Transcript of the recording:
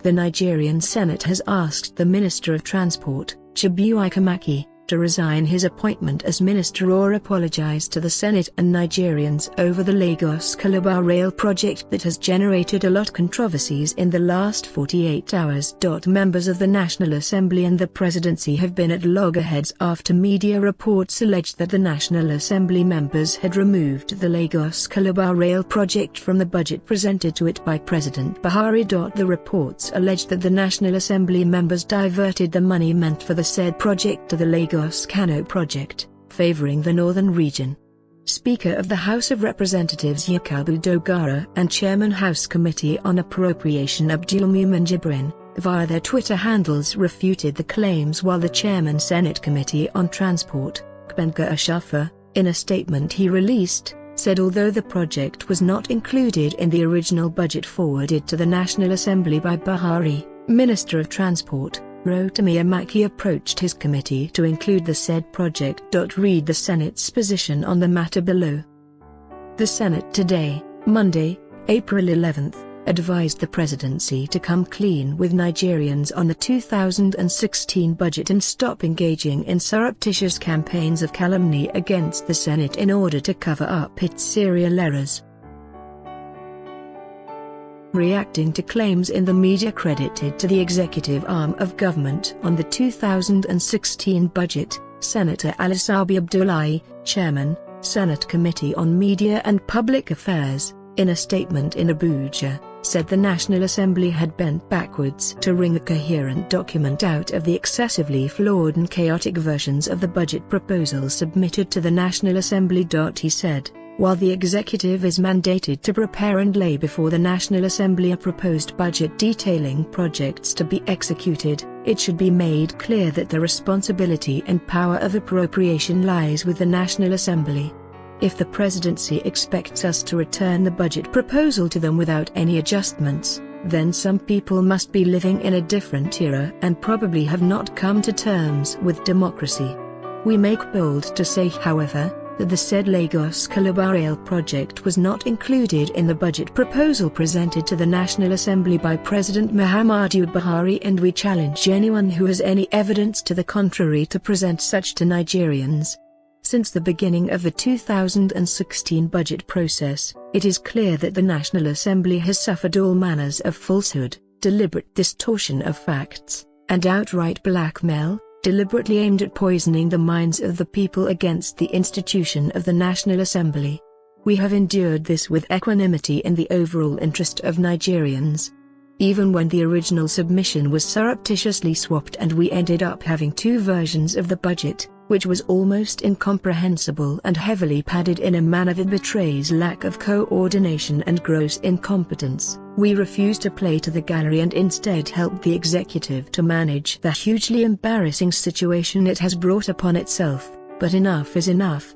The Nigerian Senate has asked the Minister of Transport, Chibuike Amaechi, to resign his appointment as minister or apologise to the Senate and Nigerians over the Lagos-Calabar rail project that has generated a lot of controversies in the last 48 hours. Members of the National Assembly and the presidency have been at loggerheads after media reports alleged that the National Assembly members had removed the Lagos-Calabar rail project from the budget presented to it by President Buhari. The reports alleged that the National Assembly members diverted the money meant for the said project to the Lagos-Calabar project, favouring the northern region. Speaker of the House of Representatives Yakubu Dogara and Chairman House Committee on Appropriation Abdulmumin Jibrin, via their Twitter handles refuted the claims, while the Chairman Senate Committee on Transport, Chibuike Amaechi, in a statement he released, said although the project was not included in the original budget forwarded to the National Assembly by Buhari, Minister of Transport, Amaechi approached his committee to include the said project. Read the Senate's position on the matter below. The Senate today, Monday, April 11, advised the presidency to come clean with Nigerians on the 2016 budget and stop engaging in surreptitious campaigns of calumny against the Senate in order to cover up its serial errors. Reacting to claims in the media credited to the executive arm of government on the 2016 budget, Senator Alisabi Abdullahi, Chairman, Senate Committee on Media and Public Affairs, in a statement in Abuja, said the National Assembly had bent backwards to wring a coherent document out of the excessively flawed and chaotic versions of the budget proposal submitted to the National Assembly. He said, while the executive is mandated to prepare and lay before the National Assembly a proposed budget detailing projects to be executed, it should be made clear that the responsibility and power of appropriation lies with the National Assembly. If the presidency expects us to return the budget proposal to them without any adjustments, then some people must be living in a different era and probably have not come to terms with democracy. We make bold to say, however, that the said Lagos-Calabar rail project was not included in the budget proposal presented to the National Assembly by President Muhammadu Buhari, and we challenge anyone who has any evidence to the contrary to present such to Nigerians. Since the beginning of the 2016 budget process, it is clear that the National Assembly has suffered all manners of falsehood, deliberate distortion of facts, and outright blackmail, deliberately aimed at poisoning the minds of the people against the institution of the National Assembly. We have endured this with equanimity in the overall interest of Nigerians. Even when the original submission was surreptitiously swapped and we ended up having two versions of the budget, which was almost incomprehensible and heavily padded in a manner that betrays lack of coordination and gross incompetence, we refused to play to the gallery and instead helped the executive to manage the hugely embarrassing situation it has brought upon itself. But enough is enough.